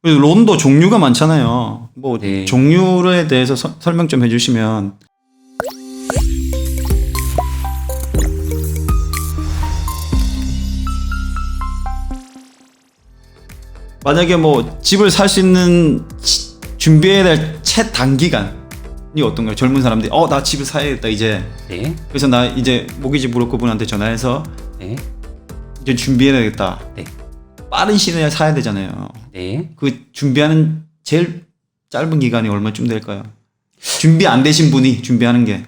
그리고 론도 종류가 많잖아요. 뭐 네. 종류에 대해서 설명 좀 해주시면. 만약에 뭐 집을 살 수 있는 준비해야 될 최단기간이 어떤가요? 젊은 사람들이 나 집을 사야겠다 이제. 네. 그래서 나 이제 모기지 브로커분한테 전화해서 네. 이제 준비해야겠다. 네. 빠른 시내에 사야 되잖아요. 네. 그 준비하는 제일 짧은 기간이 얼마쯤 될까요? 준비 안 되신 분이 준비하는 게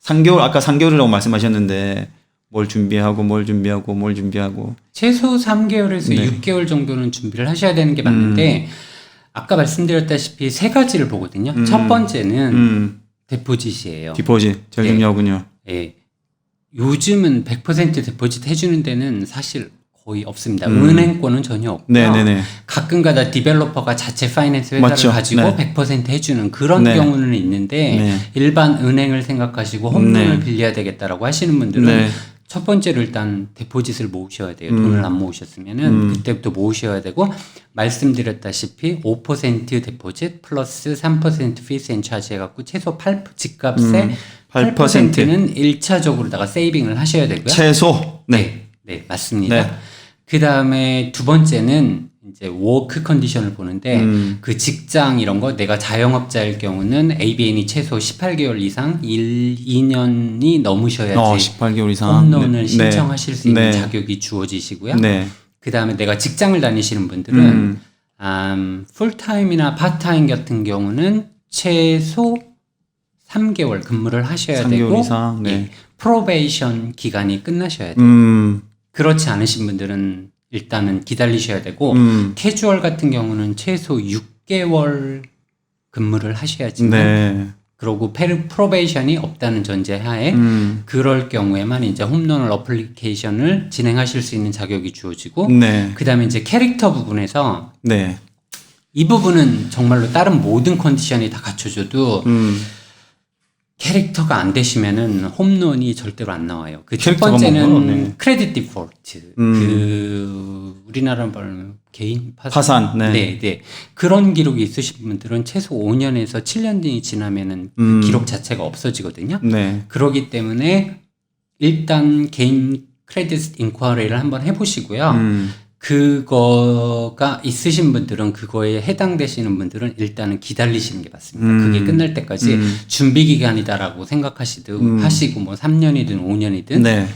3개월, 아까 3개월이라고 말씀하셨는데 뭘 준비하고 최소 3개월에서 네. 6개월 정도는 준비를 하셔야 되는 게 맞는데 아까 말씀드렸다시피 세 가지를 보거든요. 첫 번째는 데포짓이에요. 디포짓 제일 네. 중요하군요. 예. 요즘은 100% 데포짓 해주는 데는 사실 거의 없습니다. 은행권은 전혀 없고요. 네네네. 가끔가다 디벨로퍼가 자체 파이낸스 회사를 맞죠. 가지고 네. 100% 해주는 그런 네. 경우는 있는데 네. 일반 은행을 생각하시고 홈런을 네. 빌려야 되겠다라고 하시는 분들은 네. 첫 번째로 일단 데포짓을 모으셔야 돼요. 돈을 안 모으셨으면은 그때부터 모으셔야 되고 말씀드렸다시피 5% 데포짓 플러스 3% 피스 앤 차지 해갖고 최소 집값의 8%는 1차적으로다가 세이빙을 하셔야 되고요. 최소. 네, 네, 맞습니다. 네. 그 다음에 두 번째는 이제 워크 컨디션을 보는데 그 직장 이런 거 내가 자영업자일 경우는 ABN이 최소 18개월 이상 2년이 넘으셔야지 18개월 이상 홈런을 네. 신청하실 수 있는 네. 자격이 주어지시고요. 네. 그 다음에 내가 직장을 다니시는 분들은 풀타임이나 파타임 같은 경우는 최소 3개월 근무를 하셔야 3개월 되고 이상. 네. 예, 프로베이션 기간이 끝나셔야 돼요. 그렇지 않으신 분들은 일단은 기다리셔야 되고 캐주얼 같은 경우는 최소 6개월 근무를 하셔야지만 네. 그리고 프로베이션이 없다는 전제하에 그럴 경우에만 이제 홈런 어플리케이션을 진행하실 수 있는 자격이 주어지고 네. 그다음에 이제 캐릭터 부분에서 네. 이 부분은 정말로 다른 모든 컨디션이 다 갖춰져도 캐릭터가 안 되시면은 홈런이 절대로 안 나와요. 그 첫 캐릭터가 번째는 뭔가요? 네. 크레딧 디폴트. 그 우리나라로 말하면 개인 파산. 네. 네, 네. 그런 기록이 있으신 분들은 최소 5년에서 7년이 지나면은 그 기록 자체가 없어지거든요. 네. 그렇기 때문에 일단 개인 크레딧 인쿼리를 한번 해보시고요. 그거가 있으신 분들은 그거에 해당되시는 분들은 일단은 기다리시는 게 맞습니다. 그게 끝날 때까지 준비 기간이다라고 생각하시든 하시고 뭐 3년이든 5년이든 네.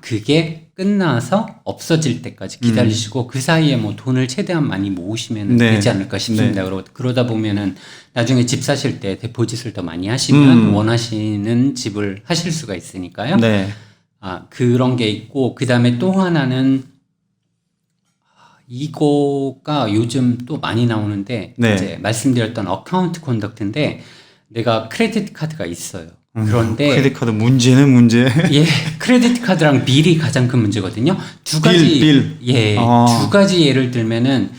그게 끝나서 없어질 때까지 기다리시고 그 사이에 뭐 돈을 최대한 많이 모으시면 네. 되지 않을까 싶습니다. 네. 그러다 보면은 나중에 집 사실 때 데포짓을 더 많이 하시면 원하시는 집을 하실 수가 있으니까요. 네. 그런 게 있고 그 다음에 또 하나는 이거가 요즘 또 많이 나오는데 네. 이제 말씀드렸던 어카운트 컨덕트인데 내가 크레딧 카드가 있어요. 그런데 크레딧 카드 문제는 문제. 예, 크레딧 카드랑 빌이 가장 큰 문제거든요. 두 가지 빌. 예, 두 가지 예를 들면은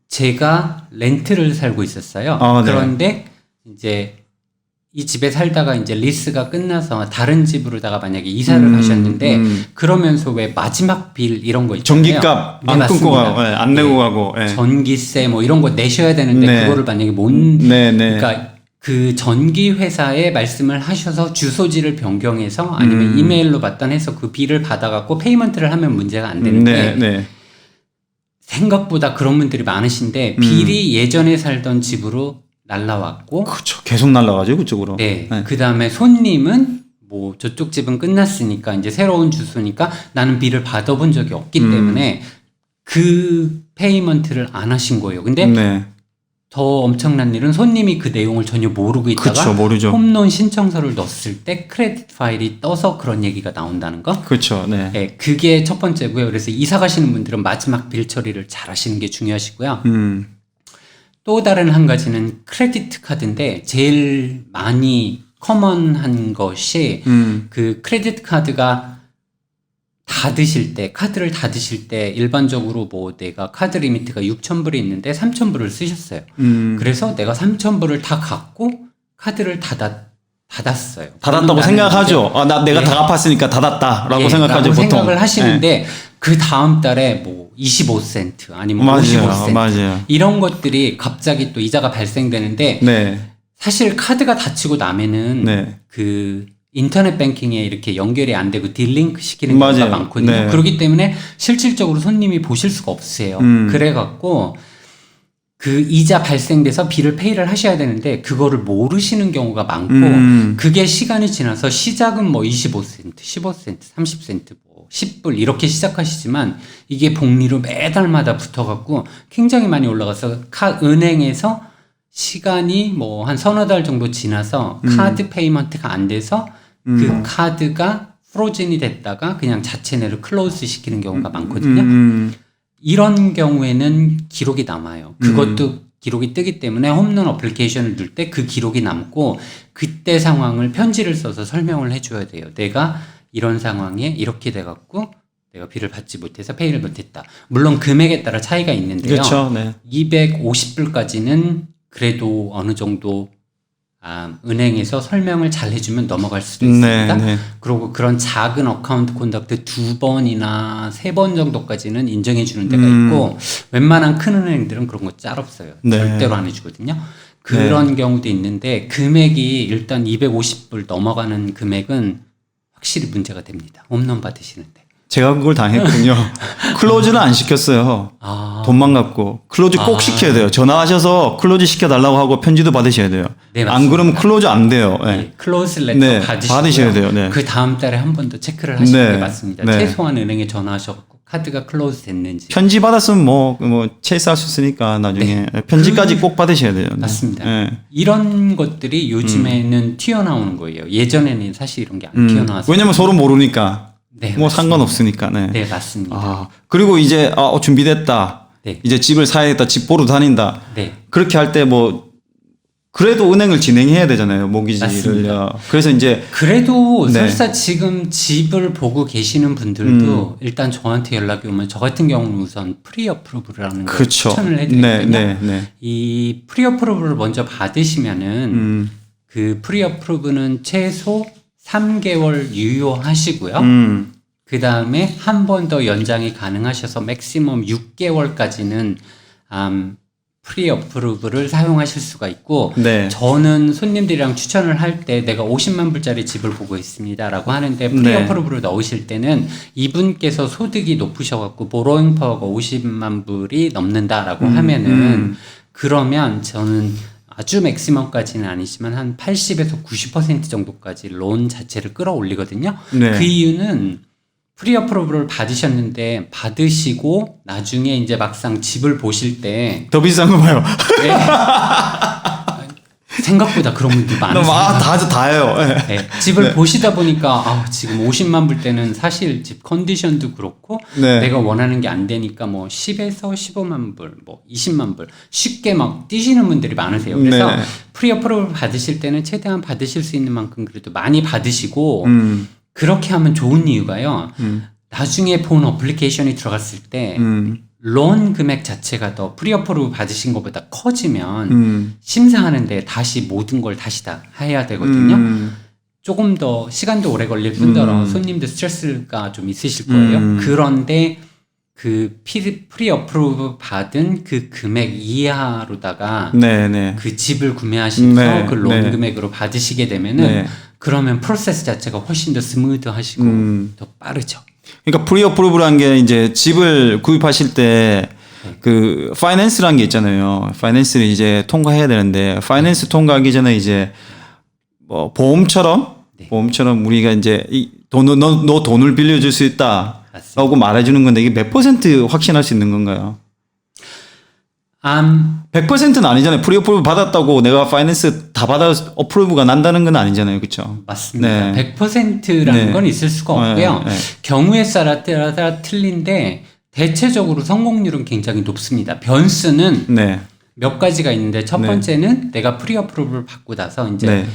제가 렌트를 살고 있었어요. 네. 그런데 이제 이 집에 살다가 이제 리스가 끝나서 다른 집으로다가 만약에 이사를 가셨는데 그러면서 왜 마지막 빌 이런 거 있잖아요. 전기값 네, 안 끊고 맞습니다. 가고, 안 내고 가고. 예. 전기세 뭐 이런 거 내셔야 되는데 네. 그거를 만약에 못 네, 네. 그러니까 그 전기 회사에 말씀을 하셔서 주소지를 변경해서 아니면 이메일로 받던해서 그 빌을 받아갖고 페이먼트를 하면 문제가 안 되는데 네, 네. 생각보다 그런 분들이 많으신데 빌이 예전에 살던 집으로 날라왔고 그렇죠. 계속 날라가죠, 그쪽으로. 네. 그 다음에 손님은 뭐 저쪽 집은 끝났으니까 이제 새로운 주소니까 나는 빌을 받아본 적이 없기 때문에 그 페이먼트를 안 하신 거예요. 근데 네. 더 엄청난 일은 손님이 그 내용을 전혀 모르고 있다가 그쵸, 모르죠. 홈런 신청서를 넣었을 때 크레딧 파일이 떠서 그런 얘기가 나온다는 거. 그렇죠. 네. 네, 그게 첫 번째고요. 그래서 이사 가시는 분들은 마지막 빌 처리를 잘 하시는 게 중요하시고요. 또 다른 한 가지는 크레딧 카드인데 제일 많이 커먼한 것이 그 크레딧 카드가 닫으실 때 카드를 닫으실 때 일반적으로 뭐 내가 카드 리미트가 6,000불이 있는데 3,000불을 쓰셨어요. 그래서 내가 3,000불을 다 갖고 카드를 닫았어요. 닫았다고 나는 생각하죠. 내가 예. 다 갚았으니까 닫았다라고 예, 생각하죠, 라고 보통. 생각을 하시는데 예. 그 다음 달에 뭐 25센트 아니면 맞아요. 55센트 맞아요. 이런 것들이 갑자기 또 이자가 발생되는데 네. 사실 카드가 닫히고 나면은 네. 그 인터넷 뱅킹에 이렇게 연결이 안 되고 딜링크 시키는 경우가 맞아요. 많거든요. 네. 그렇기 때문에 실질적으로 손님이 보실 수가 없으세요. 그래갖고 그 이자 발생돼서 비를 페이를 하셔야 되는데 그거를 모르시는 경우가 많고 그게 시간이 지나서 시작은 뭐 25센트, 15센트, 30센트, 뭐 10불 이렇게 시작하시지만 이게 복리로 매달마다 붙어갖고 굉장히 많이 올라가서 은행에서 시간이 뭐 한 서너 달 정도 지나서 카드 페이먼트가 안 돼서 그 카드가 프로즌이 됐다가 그냥 자체내로 클로즈 시키는 경우가 많거든요. 이런 경우에는 기록이 남아요. 그것도 기록이 뜨기 때문에 홈런 어플리케이션을 넣을 때 그 기록이 남고 그때 상황을 편지를 써서 설명을 해줘야 돼요. 내가 이런 상황에 이렇게 돼갖고 내가 비를 받지 못해서 페이를 못했다. 물론 금액에 따라 차이가 있는데요. 그렇죠. 네. 250불까지는 그래도 어느 정도 은행에서 설명을 잘 해주면 넘어갈 수도 있습니다. 네. 그리고 그런 작은 어카운트 콘덕트 2번이나 3번 정도까지는 인정해 주는 데가 있고 웬만한 큰 은행들은 그런 거 짤 없어요. 네. 절대로 안 해주거든요. 그런 경우도 있는데 금액이 일단 250불 넘어가는 금액은 확실히 문제가 됩니다. 홈런 받으시는데. 제가 그걸 당했군요. 클로즈는 안 시켰어요. 돈만 갖고. 클로즈 꼭 시켜야 돼요. 전화하셔서 클로즈 시켜달라고 하고 편지도 받으셔야 돼요. 네, 안 그러면 클로즈 안 돼요. 네. 네, 클로즈 레터 네, 받으시고요. 받으셔야 돼요. 네. 그 다음 달에 한 번 더 체크를 하시는 네. 게 맞습니다. 네. 최소한 은행에 전화하셔서 카드가 클로즈 됐는지. 편지 받았으면 뭐 체스할 수 있으니까 나중에 편지까지 꼭 받으셔야 돼요. 네. 맞습니다. 네. 이런 것들이 요즘에는 튀어나오는 거예요. 예전에는 사실 이런 게 안 튀어나왔어요. 왜냐면 서로 모르니까. 네, 뭐 맞습니다. 상관없으니까. 네. 네, 맞습니다. 그리고 이제 준비됐다. 네. 이제 집을 사야겠다. 집 보러 다닌다. 네. 그렇게 할 때 그래도 은행을 진행해야 되잖아요. 모기지를요. 맞습니다. 그래서 이제 그래도 네. 설사 지금 집을 보고 계시는 분들도 일단 저한테 연락이 오면 저 같은 경우는 우선 프리어프루브라는 걸 그렇죠. 추천을 해드리거든요. 네. 이 프리어프루브를 먼저 받으시면은 그 프리어프루브는 최소 3개월 유효하시고요. 그 다음에 한 번 더 연장이 가능하셔서 맥시멈 6개월까지는 프리어프루브를 사용하실 수가 있고 네. 저는 손님들이랑 추천을 할 때 내가 50만 불짜리 집을 보고 있습니다라고 하는데 프리어프루브를 넣으실 때는 이분께서 소득이 높으셔갖고 보로잉 파워가 50만 불이 넘는다라고 하면은 그러면 저는 아주 맥시멈까지는 아니지만 한 80에서 90% 정도까지 론 자체를 끌어올리거든요. 네. 그 이유는 프리어프로브를 받으셨는데 받으시고 나중에 이제 막상 집을 보실 때 더 비싼 거 봐요. 네. 생각보다 그런 분들 많으세요. 다해요. 네. 네. 집을 보시다 보니까 지금 50만 불 때는 사실 집 컨디션도 그렇고 네. 내가 원하는 게 안 되니까 뭐 10에서 15만 불, 뭐 20만 불 쉽게 막 뛰시는 분들이 많으세요. 그래서 네. 프리어프로브를 받으실 때는 최대한 받으실 수 있는 만큼 그래도 많이 받으시고 그렇게 하면 좋은 이유가요. 나중에 본 어플리케이션이 들어갔을 때 론 금액 자체가 더 프리어프로브 받으신 것보다 커지면 심사하는데 다시 모든 걸 다시 다 해야 되거든요. 조금 더 시간도 오래 걸릴 뿐더러 손님들 스트레스가 좀 있으실 거예요. 그런데 그 프리어프로브 받은 그 금액 이하로다가 네. 그 집을 구매하시면서 네, 그 론 네. 금액으로 받으시게 되면은 네. 그러면 프로세스 자체가 훨씬 더 스무드하시고 더 빠르죠. 그러니까 프리어프루브라는 게 이제 집을 구입하실 때 그 파이낸스라는 게 있잖아요. 파이낸스를 이제 통과해야 되는데 파이낸스 통과하기 전에 이제 뭐 보험처럼 우리가 이제 너 돈을 빌려줄 수 있다라고 맞습니다. 말해주는 건데 이게 몇 % 확신할 수 있는 건가요? 100%는 아니잖아요. 프리어프루브 받았다고 내가 파이낸스 다 받아 어프루브가 난다는 건 아니잖아요. 그렇죠? 맞습니다. 네. 100%라는 네. 건 있을 수가 없고요. 네. 경우에 따라 틀린데 대체적으로 성공률은 굉장히 높습니다. 변수는 네. 몇 가지가 있는데 첫 네. 번째는 내가 프리어프로브를 받고 나서 이제 네.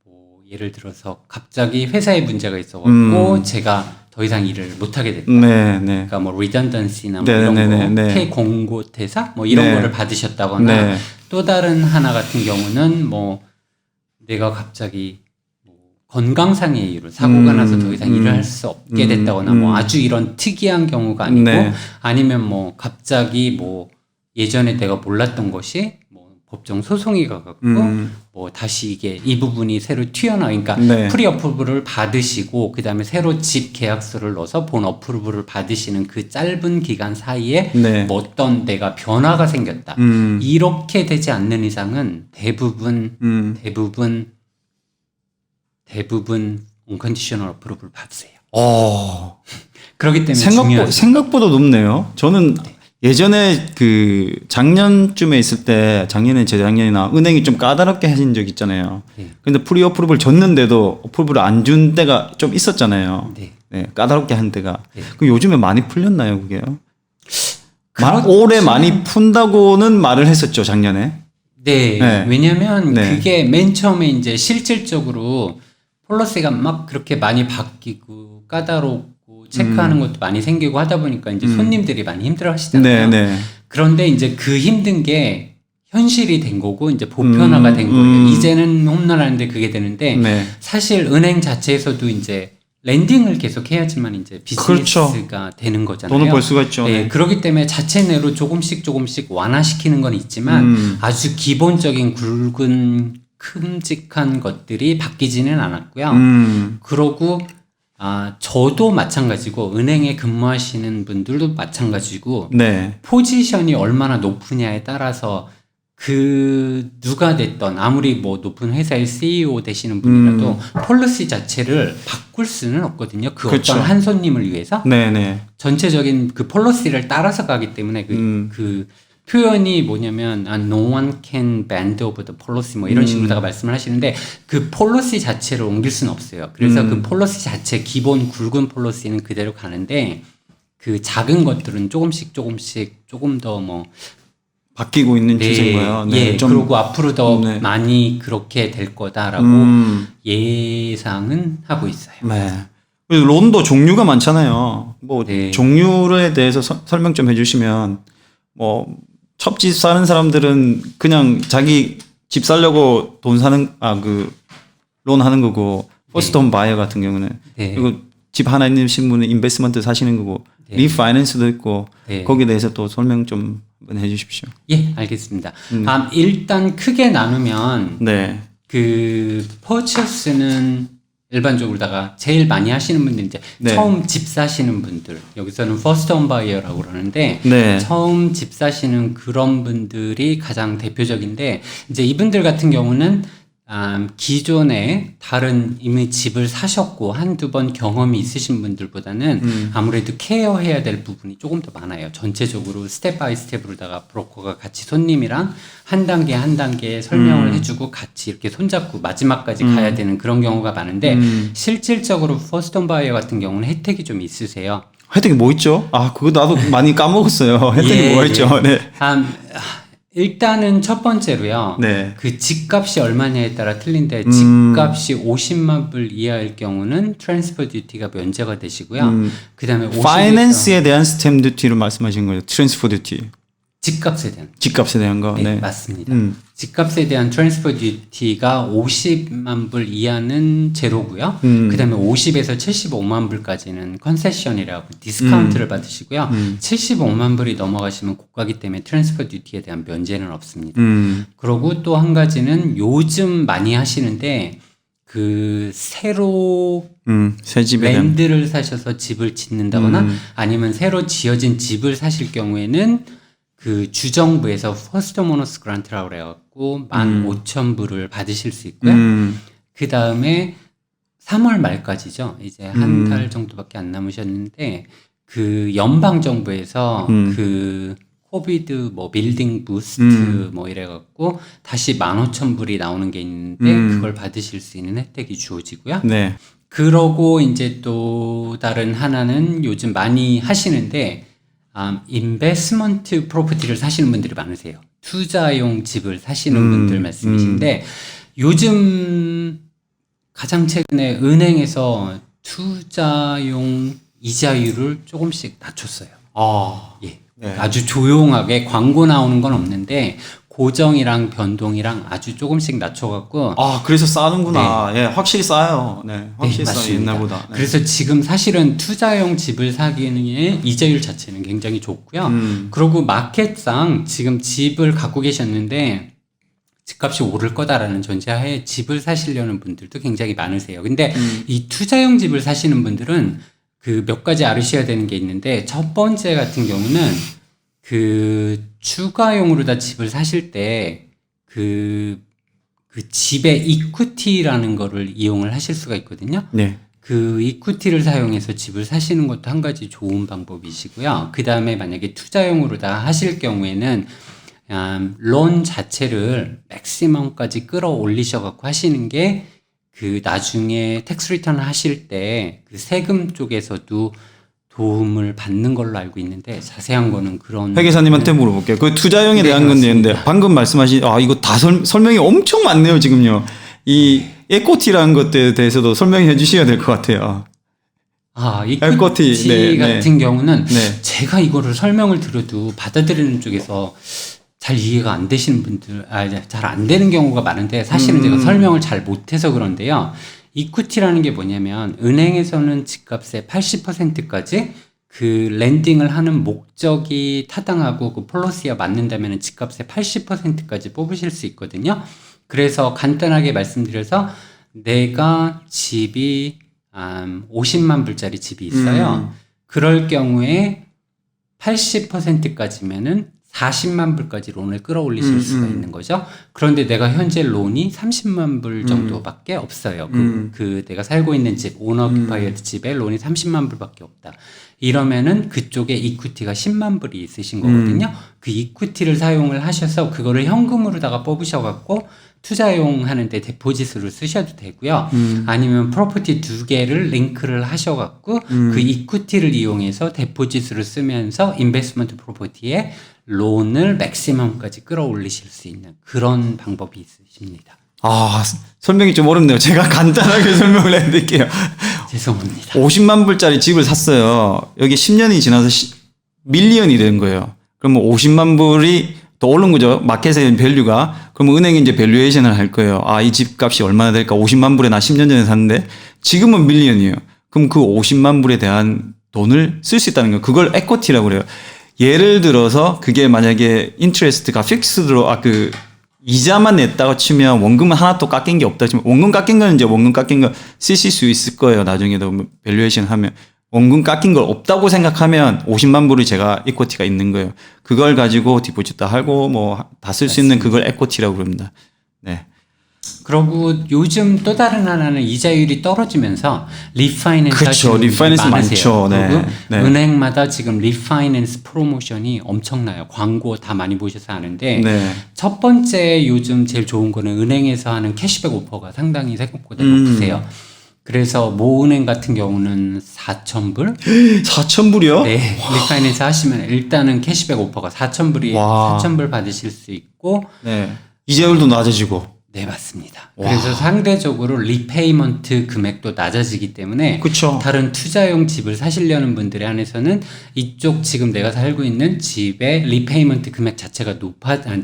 뭐 예를 들어서 갑자기 회사에 문제가 있어갖고 제가 더 이상 일을 못하게 됐다. 네. 그러니까 뭐 리던던시나 뭐 네, 이런 네, 거, 네, 네. 폐공고 퇴사 뭐 이런 네. 거를 받으셨다거나 네. 또 다른 하나 같은 경우는 뭐 내가 갑자기 뭐 건강상의 이유로 사고가 나서 더 이상 일을 할 수 없게 됐다거나 뭐 아주 이런 특이한 경우가 아니고 네. 아니면 뭐 갑자기 뭐 예전에 내가 몰랐던 것이 뭐 법정 소송이 가갖고 뭐 다시 이게 이 부분이 새로 튀어나오니까 네. 프리 어프로브를 받으시고 그다음에 새로 집 계약서를 넣어서 본 어프로브를 받으시는 그 짧은 기간 사이에 네. 뭐 어떤 데가 변화가 생겼다. 이렇게 되지 않는 이상은 대부분 언컨디셔널 어프로브를 받으세요. 그렇기 때문에 중요하죠. 생각보다 높네요. 저는 예전에 그 작년쯤에 있을 때 작년에 재작년이나 은행이 좀 까다롭게 하신 적 있잖아요. 네. 근데 프리 어프로브를 줬는데도 어프로브를 안 준 때가 좀 있었잖아요. 네. 네, 까다롭게 한 때가. 네. 그 요즘에 많이 풀렸나요, 그게요? 그렇죠. 올해 많이 푼다고는 말을 했었죠, 작년에. 네. 네. 왜냐면 네. 그게 맨 처음에 이제 실질적으로 폴리시가 막 그렇게 많이 바뀌고 까다롭고 체크하는 것도 많이 생기고 하다 보니까 이제 손님들이 많이 힘들어 하시잖아요. 네, 네. 그런데 이제 그 힘든 게 현실이 된 거고 이제 보편화가 된 거예요. 이제는 홈런하는데 그게 되는데 네. 사실 은행 자체에서도 이제 랜딩을 계속 해야지만 이제 비즈니스가 그렇죠. 되는 거잖아요. 돈을 벌 수가 있죠. 네, 네. 그렇기 때문에 자체 내로 조금씩 완화시키는 건 있지만 아주 기본적인 굵은 큼직한 것들이 바뀌지는 않았고요. 그러고 저도 마찬가지고 은행에 근무하시는 분들도 마찬가지고 네. 포지션이 얼마나 높으냐에 따라서 그 누가 됐던 아무리 뭐 높은 회사의 CEO 되시는 분이라도 폴리시 자체를 바꿀 수는 없거든요. 그 그렇죠. 어떤 한 손님을 위해서 네, 네. 전체적인 그 폴리시를 따라서 가기 때문에 그 표현이 뭐냐면 no one can bend over the policy 뭐 이런 식으로다가 말씀을 하시는데 그 폴리시 자체를 옮길 수는 없어요. 그래서 그 폴리시 자체 기본 굵은 폴리시는 그대로 가는데 그 작은 것들은 조금씩 조금 더 뭐 바뀌고 있는 추세인 거예요. 네. 예, 그리고 앞으로 더 네. 많이 그렇게 될 거다라고 예상은 하고 있어요. 네. 그리고 론도 종류가 많잖아요. 뭐 네. 종류에 대해서 설명 좀 해주시면 뭐 첩집 사는 사람들은 그냥 자기 집 살려고 돈 사는 그 론 하는 거고 퍼스트 홈 바이어 같은 경우는 네. 그리고 집 하나 있으신 분은 인베스트먼트 사시는 거고 네. 리파이낸스도 있고 네. 거기에 대해서 또 설명 좀 한번 해주십시오. 예, 알겠습니다. 일단 크게 나누면 네. 그 퍼체스는 일반적으로다가 제일 많이 하시는 분들 이제 네. 처음 집 사시는 분들 여기서는 퍼스트 홈 바이어라고 그러는데 네. 처음 집 사시는 그런 분들이 가장 대표적인데 이제 이분들 같은 경우는 기존에 다른 이미 집을 사셨고 한두 번 경험이 있으신 분들보다는 아무래도 케어해야 될 부분이 조금 더 많아요. 전체적으로 스텝 바이 스텝으로다가 브로커가 같이 손님이랑 한 단계 설명을 해주고 같이 이렇게 손잡고 마지막까지 가야 되는 그런 경우가 많은데 실질적으로 퍼스트 홈 바이어 같은 경우는 혜택이 좀 있으세요. 혜택이 뭐 있죠? 그거 나도 많이 까먹었어요. 혜택이 뭐가 있죠? 네. 일단은 첫 번째로요. 네. 그 집값이 얼마냐에 따라 틀린데 집값이 50만 불 이하일 경우는 트랜스퍼 듀티가 면제가 되시고요. 그다음에 파이낸스에 대한 스탬 듀티로 말씀하신 거죠. 트랜스퍼 듀티. 집값에 대한 집값에 대한 거. 네, 네. 맞습니다. 집값에 대한 트랜스퍼 듀티가 50만 불 이하는 제로고요. 그다음에 50에서 75만 불까지는 컨세션이라고 디스카운트를 받으시고요. 75만 불이 넘어가시면 고가기 때문에 트랜스퍼 듀티에 대한 면제는 없습니다. 그리고 또 한 가지는 요즘 많이 하시는데 그 새로 새 집에 대한 랜드를 사셔서 집을 짓는다거나 아니면 새로 지어진 집을 사실 경우에는 그 주정부에서 퍼스트 모너스 그란트라고 그래갖고 15,000불을 받으실 수 있고요. 그 다음에 3월 말까지죠. 이제 한 달 정도밖에 안 남으셨는데 그 연방 정부에서 그 코비드 뭐 빌딩 부스트 뭐 이래갖고 다시 15,000불이 나오는 게 있는데 그걸 받으실 수 있는 혜택이 주어지고요. 네. 그러고 이제 또 다른 하나는 요즘 많이 하시는데 인베스먼트 프로퍼티를 사시는 분들이 많으세요. 투자용 집을 사시는 분들 말씀이신데 요즘 가장 최근에 은행에서 투자용 이자율을 조금씩 낮췄어요. 예. 네. 아주 조용하게 광고 나오는 건 없는데 고정이랑 변동이랑 아주 조금씩 낮춰갖고 아, 그래서 싸는구나. 예, 확실히 싸요. 네, 확실히 싸요. 맞습니다. 옛날보다. 네. 그래서 지금 사실은 투자용 집을 사기에는 이자율 자체는 굉장히 좋고요. 그리고 마켓상 지금 집을 갖고 계셨는데 집값이 오를 거다라는 전제하에 집을 사시려는 분들도 굉장히 많으세요. 근데 이 투자용 집을 사시는 분들은 그 몇 가지 알으셔야 되는 게 있는데, 첫 번째 같은 경우는 그 추가용으로다 집을 사실 때 그 집의 이퀴티라는 거를 이용을 하실 수가 있거든요. 네. 그 이퀴티를 사용해서 집을 사시는 것도 한 가지 좋은 방법이시고요. 그 다음에 만약에 투자용으로 다 하실 경우에는 론 자체를 맥시멈까지 끌어올리셔 갖고 하시는 게 그 나중에 텍스 리턴을 하실 때 그 세금 쪽에서도 도움을 받는 걸로 알고 있는데, 자세한 거는 그런 회계사님한테 물어볼게요. 그 투자용에 네, 대한 건데 방금 말씀하신 이거 다 설명이 엄청 많네요, 지금요. 이 에코티라는 것에 대해서도 설명해 주셔야 될 것 같아요. 이퀴티 네, 같은 경우는 네. 제가 이거를 설명을 들어도 받아들이는 쪽에서 잘 이해가 안 되시는 분들, 잘 안 되는 경우가 많은데, 사실은 제가 설명을 잘 못해서 그런데요. 이퀴티라는 게 뭐냐면, 은행에서는 집값의 80%까지 그 랜딩을 하는 목적이 타당하고 그 폴리시와 맞는다면 집값의 80%까지 뽑으실 수 있거든요. 그래서 간단하게 말씀드려서, 내가 집이 50만 불짜리 집이 있어요. 그럴 경우에 80%까지면은 40만 불까지 론을 끌어올리실 수가 있는 거죠. 그런데 내가 현재 론이 30만 불 정도밖에 없어요. 그 내가 살고 있는 집, 오너피파이어드 집에 론이 30만 불밖에 없다. 이러면은 그쪽에 이퀴티가 10만 불이 있으신 거거든요. 그 이퀴티를 사용을 하셔서 그거를 현금으로다가 뽑으셔갖고 투자용 하는데 데포짓으로 쓰셔도 되고요. 아니면 프로퍼티 2개를 링크를 하셔갖고 그 이퀴티를 이용해서 데포짓으로 쓰면서 인베스트먼트 프로퍼티에 론을 맥시멈까지 끌어올리실 수 있는 그런 방법이 있으십니다. 설명이 좀 어렵네요. 제가 간단하게 설명을 해드릴게요. 죄송합니다. 50만 불짜리 집을 샀어요. 여기 10년이 지나서 밀리언이 된 거예요. 그러면 50만 불이 더 오른 거죠. 마켓의 밸류가. 그러면 은행이 이제 밸류에이션을 할 거예요. 이 집값이 얼마나 될까? 50만 불에 나 10년 전에 샀는데 지금은 밀리언이에요. 그럼 그 50만 불에 대한 돈을 쓸 수 있다는 거예요. 그걸 에쿼티라고 그래요. 예를 들어서 그게 만약에 인트레스트가 픽스드로 이자만 냈다고 치면 원금은 하나도 깎인 게 없다 치면, 원금 깎인 거는 이제 원금 깎인 거 쓰실 수 있을 거예요. 나중에도 밸류에이션 하면. 원금 깎인 걸 없다고 생각하면 50만 불이 제가 이코티가 있는 거예요. 그걸 가지고 디포짓도 하고 뭐 다 쓸 수 있는 그걸 에코티라고 그럽니다. 네. 그리고 요즘 또 다른 하나는 이자율이 떨어지면서 리파이낸스 그렇죠. 하시는 분들이 리파이낸스 많으세요. 많죠. 네. 그리고 네. 은행마다 지금 리파이낸스 프로모션이 엄청나요. 광고 다 많이 보셔서 아는데 네. 첫 번째 요즘 제일 좋은 거는 은행에서 하는 캐시백 오퍼가 상당히 생각보다 높으세요. 그래서 모 은행 같은 경우는 4,000불? 4,000불이요? 네. 리파이낸스 하시면 일단은 캐시백 오퍼가 4,000불이 와. 4,000불 받으실 수 있고, 네. 이자율도 낮아지고. 네, 맞습니다. 그래서 상대적으로 리페이먼트 금액도 낮아지기 때문에 그쵸. 다른 투자용 집을 사시려는 분들에 한해서는 이쪽 지금 내가 살고 있는 집의 리페이먼트 금액 자체가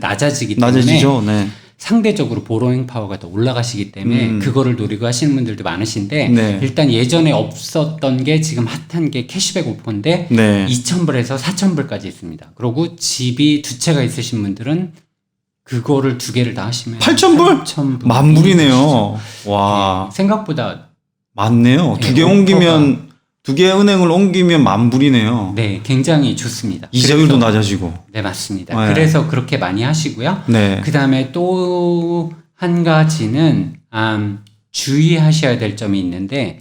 낮아지기 때문에 낮아지죠. 네. 상대적으로 보로잉 파워가 더 올라가시기 때문에 그거를 노리고 하시는 분들도 많으신데, 네. 일단 예전에 없었던 게 지금 핫한 게 캐시백 오퍼인데 네. 2,000불에서 4,000불까지 있습니다. 그리고 집이 두 채가 있으신 분들은 그거를 두 개를 다 하시면 8,000불? 8,000불 만불이네요. 와. 생각보다 많네요. 네, 두 개 옮기면, 두 개 은행을 옮기면 만불이네요. 네, 굉장히 좋습니다. 이자율도 낮아지고. 네, 맞습니다. 네. 그래서 그렇게 많이 하시고요. 네. 그 다음에 또 한 가지는 주의하셔야 될 점이 있는데,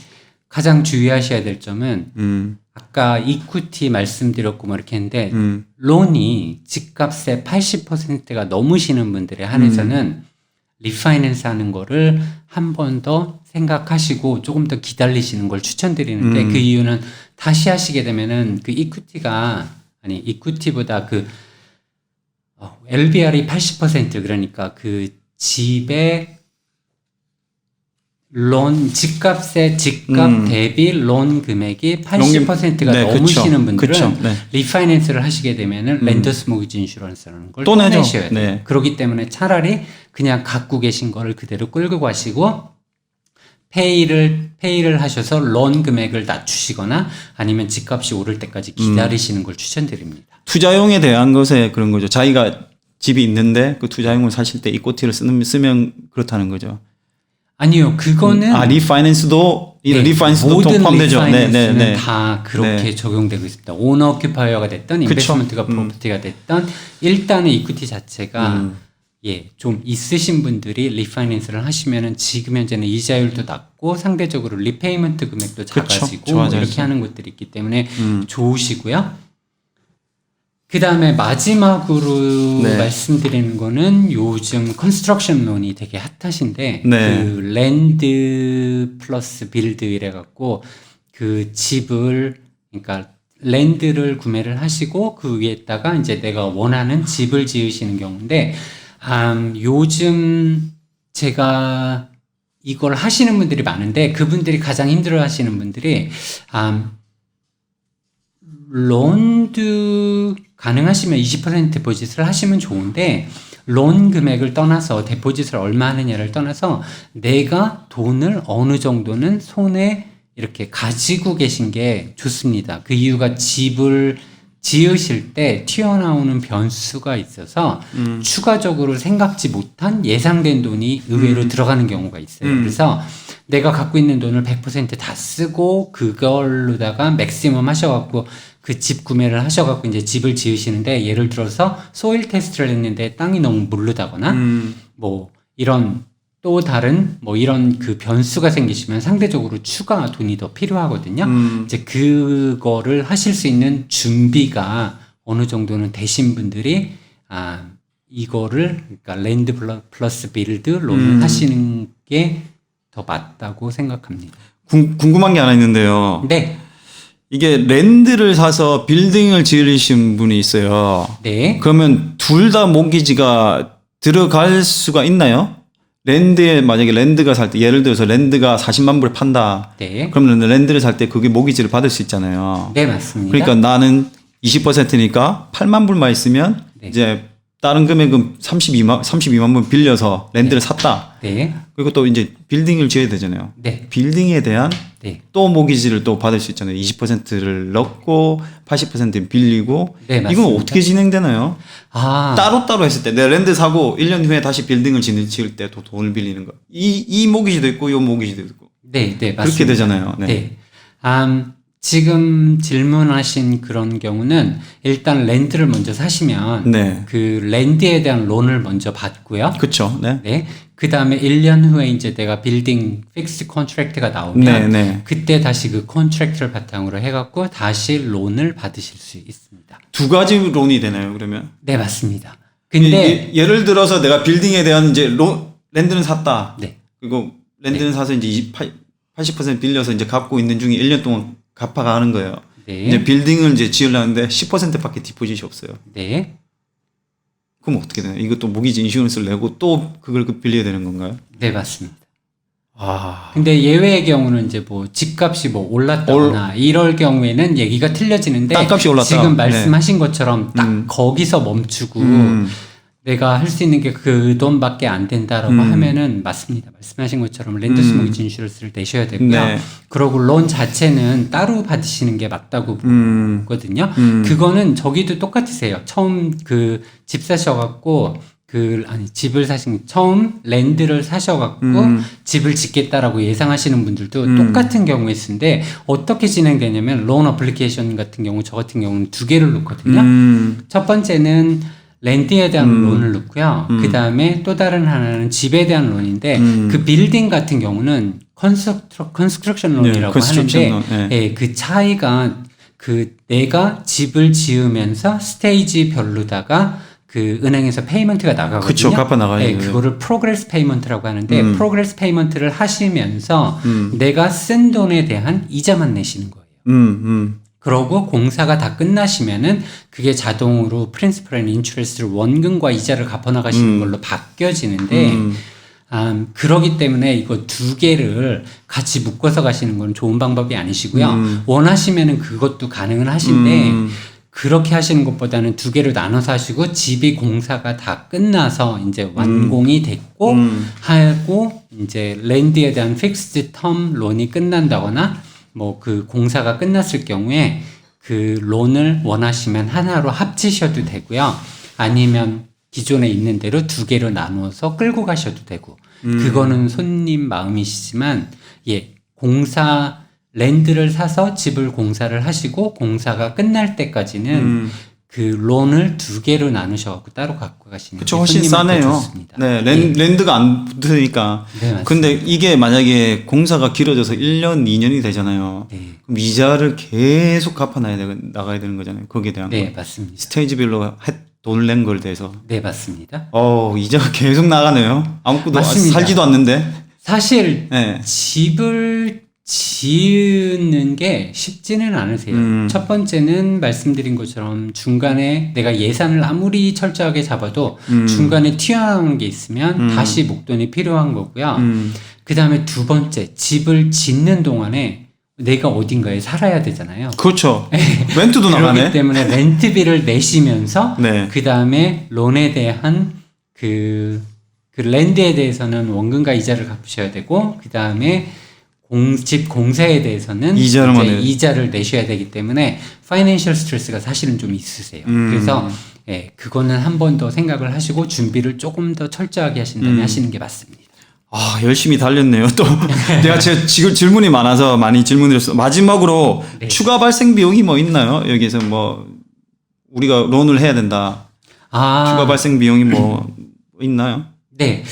가장 주의하셔야 될 점은 아까 이퀴티 말씀드렸고 뭐 이렇게 했는데 론이 집값의 80%가 넘으시는 분들에 한해서는 리파이낸스 하는 거를 한 번 더 생각하시고 조금 더 기다리시는 걸 추천드리는데, 그 이유는 다시 하시게 되면은 그 이퀴티보다 그 LBR이 80% 그러니까 그 집의 집값의 집값 대비 론 금액이 80%가 네, 넘으시는 분들은 그쵸, 네. 리파이낸스를 하시게 되면은 렌더스 모기지 인슈런스라는 걸 또 또 내죠. 내셔야 돼요. 네. 그렇기 때문에 차라리 그냥 갖고 계신 거를 그대로 끌고 가시고 페이를 하셔서 론 금액을 낮추시거나 아니면 집값이 오를 때까지 기다리시는 걸 추천드립니다. 투자용에 대한 것에 그런 거죠. 자기가 집이 있는데 그 투자용을 사실 때 이꼬티를 쓰면 그렇다는 거죠. 아니요, 그거는 리파이낸스도 리파이낸스도 모든 포함되죠. 리파이낸스는 다 그렇게 네. 적용되고 있습니다. 오너 오큐파이어가 됐던 인베스트먼트가 프로퍼티가 됐던 일단은 이퀴티 자체가 좀 있으신 분들이 리파이낸스를 하시면은 지금 현재는 이자율도 낮고 상대적으로 리페이먼트 금액도 작아지고 좋아져야죠. 이렇게 하는 것들이 있기 때문에 좋으시고요. 그 다음에 마지막으로 네. 말씀드리는 거는 요즘 컨스트럭션 론이 되게 핫하신데 네. 그 랜드 플러스 빌드 이래 갖고 그 집을 그러니까 랜드를 구매를 하시고 그 위에다가 이제 내가 원하는 집을 지으시는 경우인데 요즘 제가 이걸 하시는 분들이 많은데 그분들이 가장 힘들어 하시는 분들이 론도 가능하시면 20% 데포짓을 하시면 좋은데 론 금액을 떠나서 데포짓을 얼마 하느냐를 떠나서 내가 돈을 어느 정도는 손에 이렇게 가지고 계신 게 좋습니다. 그 이유가 집을 지으실 때 튀어나오는 변수가 있어서 추가적으로 생각지 못한 예상된 돈이 의외로 들어가는 경우가 있어요. 그래서 내가 갖고 있는 돈을 100% 다 쓰고 그걸로다가 맥시멈 하셔갖고 그 집 구매를 하셔갖고 이제 집을 지으시는데 예를 들어서 소일 테스트를 했는데 땅이 너무 무르다거나 뭐 이런 또 다른 뭐 이런 그 변수가 생기시면 상대적으로 추가 돈이 더 필요하거든요. 이제 그거를 하실 수 있는 준비가 어느 정도는 되신 분들이 이거를 그러니까 랜드 플러스 빌드 론을 하시는 게 더 맞다고 생각합니다. 궁금한 게 하나 있는데요. 네. 이게 랜드를 사서 빌딩을 지으신 분이 있어요. 네. 그러면 둘 다 모기지가 들어갈 수가 있나요? 랜드에 만약에 랜드가 살 때 예를 들어서 랜드가 40만 불에 판다. 네. 그러면 랜드를 살 때 그게 모기지를 받을 수 있잖아요. 네, 맞습니다. 그러니까 나는 20%니까 8만 불만 있으면 네. 이제 다른 금액은 32만 불 빌려서 랜드를 샀다. 네. 그리고 또 이제 빌딩을 지어야 되잖아요. 네. 빌딩에 대한 네. 또 모기지를 또 받을 수 있잖아요. 20%를 넣고 80% 빌리고. 네, 이건 맞습니다. 어떻게 진행되나요? 아, 따로따로 했을 때 내가 랜드 사고 1년 후에 다시 빌딩을 지을 때 또 돈을 빌리는 거. 이 모기지도 있고 이 모기지도 있고. 네, 네, 맞습니다. 그렇게 되잖아요. 네. 네. 지금 질문하신 그런 경우는 일단 랜드를 먼저 사시면 네. 그 랜드에 대한 론을 먼저 받고요. 그렇죠. 네. 네. 그 다음에 1년 후에 이제 내가 빌딩 픽스 컨트랙트가 나오면 네, 네. 그때 다시 그 컨트랙트를 바탕으로 해갖고 다시 론을 받으실 수 있습니다. 두 가지 론이 되나요, 그러면? 네, 맞습니다. 근데 예를 들어서 내가 빌딩에 대한 이제 랜드는 샀다. 네. 그리고 랜드는 사서 이제 80% 빌려서 이제 갚고 있는 중에 1년 동안 갚아가는 거예요. 네. 이제 빌딩을 이제 지으려는데 10%밖에 디포짓이 없어요. 네. 그럼 어떻게 되나요? 이것도 모기지 인슈런스를 내고 또 그걸 빌려야 되는 건가요? 네, 맞습니다. 아. 근데 예외의 경우는 이제 뭐 집값이 뭐 올랐다거나 이럴 경우에는 얘기가 틀려지는데 땅값이 올랐다. 지금 말씀하신 것처럼 딱 거기서 멈추고 내가 할 수 있는 게 그 돈밖에 안 된다라고 하면은 맞습니다. 말씀하신 것처럼 랜더스 모기지 인슈런스를 내셔야 되고요. 네. 그리고 론 자체는 따로 받으시는 게 맞다고 보거든요. 그거는 저기도 똑같으세요. 처음 그 집 사셔갖고 집을 처음 랜드를 사셔갖고 집을 짓겠다라고 예상하시는 분들도 똑같은 경우에 쓰는데 어떻게 진행되냐면 론 어플리케이션 같은 경우 저 같은 경우는 두 개를 놓거든요. 첫 번째는 랜드에 대한 론을 넣고요. 그 다음에 또 다른 하나는 집에 대한 론인데 그 빌딩 같은 경우는 컨스트럭션 론이라고 하는데 예, 그 차이가 그 내가 집을 지으면서 스테이지별로다가 그 은행에서 페이먼트가 나가거든요. 그쵸, 갚아 나가요. 네, 그거를 프로그레스 페이먼트라고 하는데 프로그레스 페이먼트를 하시면서 내가 쓴 돈에 대한 이자만 내시는 거예요. 그러고 공사가 다 끝나시면은 그게 자동으로 프린시플 앤 인트레스트를 원금과 이자를 갚아 나가시는 걸로 바뀌어지는데 그러기 때문에 이거 두 개를 같이 묶어서 가시는 건 좋은 방법이 아니시고요. 원하시면은 그것도 가능은 하신데 그렇게 하시는 것보다는 두 개로 나눠서 하시고 집이 공사가 다 끝나서 이제 완공이 됐고 하고 이제 랜드에 대한 픽스드 텀 론이 끝난다거나 뭐 그 공사가 끝났을 경우에 그 론을 원하시면 하나로 합치셔도 되고요. 아니면 기존에 있는 대로 두 개로 나누어서 끌고 가셔도 되고 그거는 손님 마음이시지만 예 공사 랜드를 사서 집을 공사를 하시고 공사가 끝날 때까지는 그 론을 두 개로 나누셔갖고 따로 갖고 가시는 게 그쵸, 훨씬 손님한테 싸네요. 좋습니다. 네, 예. 랜드가 안 붙으니까. 네, 맞습니다. 근데 이게 만약에 공사가 길어져서 1년, 2년이 되잖아요. 네. 그럼 이자를 계속 나가야 되는 거잖아요. 거기에 대한 네, 거. 맞습니다. 스테이지별로 돈을 낸 거에 대해서. 네, 맞습니다. 이자가 계속 나가네요. 아무것도 맞습니다. 살지도 않는데. 사실 네. 집을 지으는 게 쉽지는 않으세요. 첫 번째는 말씀드린 것처럼 중간에 내가 예산을 아무리 철저하게 잡아도 중간에 튀어나오는 게 있으면 다시 목돈이 필요한 거고요. 그 다음에 두 번째, 집을 짓는 동안에 내가 어딘가에 살아야 되잖아요. 그렇죠. 렌트도 나가네. 그렇기 때문에 렌트비를 내시면서 네. 그 다음에 론에 대한 그 랜드에 대해서는 원금과 이자를 갚으셔야 되고 그 다음에 집 공사에 대해서는 이자를 내셔야 되기 때문에 파이낸셜 스트레스가 사실은 좀 있으세요. 그래서 예, 그거는 한 번 더 생각을 하시고 준비를 조금 더 철저하게 하신다면 하시는 게 맞습니다. 열심히 달렸네요. 또 내가 지금 질문이 많아서 많이 질문드렸어. 마지막으로 네. 추가 발생 비용이 뭐 있나요? 여기서 뭐 우리가 론을 해야 된다. 추가 발생 비용이 뭐 있나요? 네,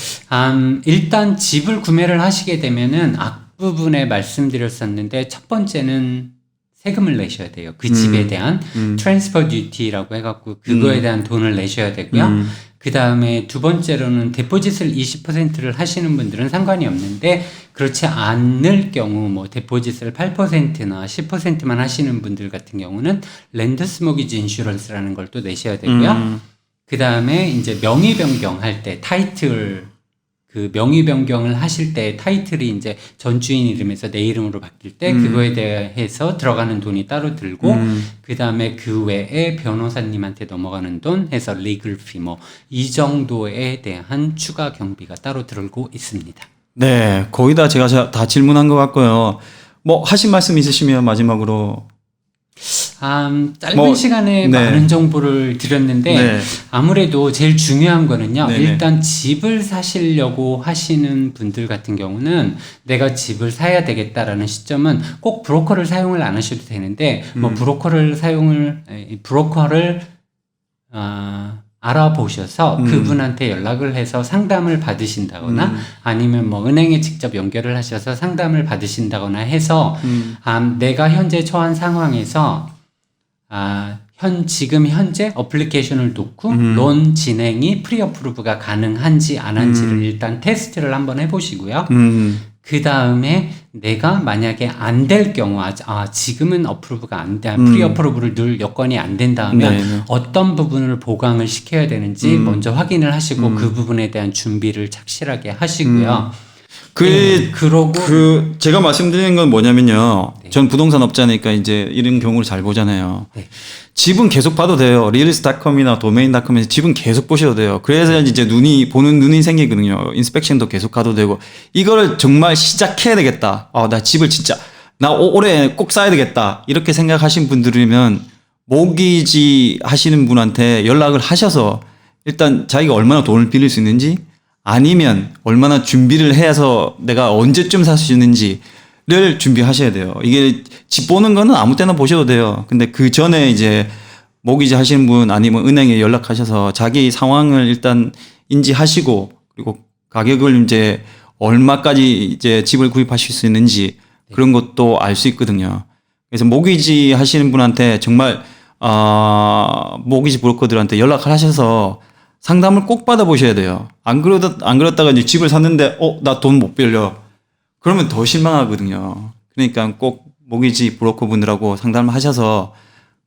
일단 집을 구매를 하시게 되면은 앞부분에 말씀드렸었는데 첫 번째는 세금을 내셔야 돼요. 그 집에 대한 트랜스퍼 듀티라고 해갖고 그거에 대한 돈을 내셔야 되고요. 그 다음에 두 번째로는 데포짓을 20%를 하시는 분들은 상관이 없는데 그렇지 않을 경우 뭐 데포짓을 8%나 10%만 하시는 분들 같은 경우는 랜더스 모기지 인슈런스라는 걸 또 내셔야 되고요. 그 다음에 이제 명의 변경할 때 타이틀 그 명의 변경을 하실 때 타이틀이 이제 전 주인 이름에서 내 이름으로 바뀔 때 그거에 대해서 들어가는 돈이 따로 들고 그 다음에 그 외에 변호사님한테 넘어가는 돈 해서 리글 피 뭐 이 정도에 대한 추가 경비가 따로 들고 있습니다. 네, 거의 다 제가 다 질문한 것 같고요. 뭐 하신 말씀 있으시면 마지막으로. 짧은 시간에 네. 많은 정보를 드렸는데 네. 아무래도 제일 중요한 거는요. 네네. 일단 집을 사시려고 하시는 분들 같은 경우는 내가 집을 사야 되겠다라는 시점은 꼭 브로커를 사용을 안 하셔도 되는데 뭐 브로커를 알아보셔서 그분한테 연락을 해서 상담을 받으신다거나 아니면 뭐 은행에 직접 연결을 하셔서 상담을 받으신다거나 해서 내가 현재 처한 상황에서 지금 현재 어플리케이션을 놓고 론 진행이 프리어프루브가 가능한지 안 한지를 일단 테스트를 한번 해보시고요. 그 다음에 내가 만약에 안 될 경우, 지금은 어프루브가 안 돼, 프리어프루브를 넣을 여건이 안 된다면 네네. 어떤 부분을 보강을 시켜야 되는지 먼저 확인을 하시고 그 부분에 대한 준비를 착실하게 하시고요. 그러고 제가 말씀드리는 건 뭐냐면요. 네. 전 부동산 업자니까 이제 이런 경우를 잘 보잖아요. 네. 집은 계속 봐도 돼요. realist.com이나 domain.com에서 집은 계속 보셔도 돼요. 그래서 이제 보는 눈이 생기거든요. 인스펙션도 계속 가도 되고. 이거를 정말 시작해야 되겠다. 나 집을 진짜, 올해 꼭 사야 되겠다. 이렇게 생각하신 분들이면 모기지 하시는 분한테 연락을 하셔서 일단 자기가 얼마나 돈을 빌릴 수 있는지 아니면 얼마나 준비를 해서 내가 언제쯤 살 수 있는지를 준비하셔야 돼요. 이게 집 보는 거는 아무 때나 보셔도 돼요. 근데 그 전에 이제 모기지 하시는 분 아니면 은행에 연락하셔서 자기 상황을 일단 인지하시고 그리고 가격을 이제 얼마까지 이제 집을 구입하실 수 있는지 그런 것도 알 수 있거든요. 그래서 모기지 하시는 분한테 정말 모기지 브로커들한테 연락을 하셔서 상담을 꼭 받아보셔야 돼요. 안 그렇다가 이제 집을 샀는데, 나 돈 못 빌려. 그러면 더 실망하거든요. 그러니까 꼭 모기지 브로커 분들하고 상담을 하셔서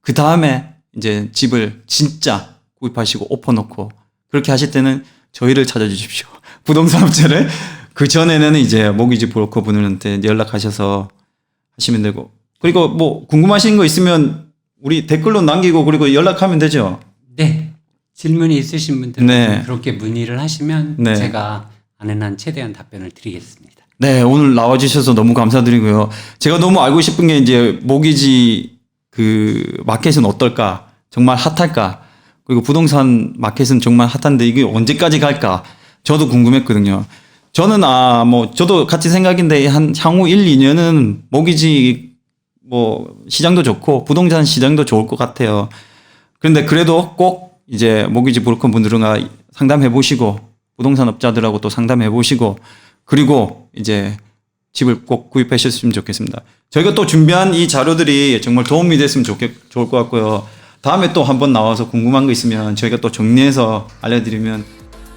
그 다음에 이제 집을 진짜 구입하시고 오퍼 놓고 그렇게 하실 때는 저희를 찾아주십시오. 부동산 업체를 그 전에는 이제 모기지 브로커 분들한테 연락하셔서 하시면 되고 그리고 뭐 궁금하신 거 있으면 우리 댓글로 남기고 그리고 연락하면 되죠. 네. 질문이 있으신 분들은 네. 그렇게 문의를 하시면 네. 제가 아는 한 최대한 답변을 드리겠습니다. 네, 오늘 나와주셔서 너무 감사드리고요. 제가 너무 알고 싶은 게 이제 모기지 그 마켓은 어떨까? 정말 핫할까? 그리고 부동산 마켓은 정말 핫한데 이게 언제까지 갈까? 저도 궁금했거든요. 저는 뭐 저도 같이 생각인데 한 향후 1, 2년은 모기지 뭐 시장도 좋고 부동산 시장도 좋을 것 같아요. 그런데 그래도 꼭 이제 모기지 브로커 분들과 상담해 보시고 부동산 업자들하고 또 상담해 보시고 그리고 이제 집을 꼭 구입하셨으면 좋겠습니다. 저희가 또 준비한 이 자료들이 정말 도움이 됐으면 좋을 것 같고요. 다음에 또 한번 나와서 궁금한 거 있으면 저희가 또 정리해서 알려드리면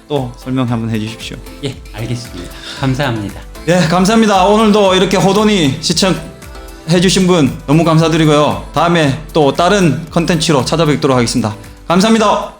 또 설명 한번 해주십시오. 예, 알겠습니다. 감사합니다. 네, 감사합니다. 오늘도 이렇게 호돈이 시청해주신 분 너무 감사드리고요. 다음에 또 다른 컨텐츠로 찾아뵙도록 하겠습니다. 감사합니다.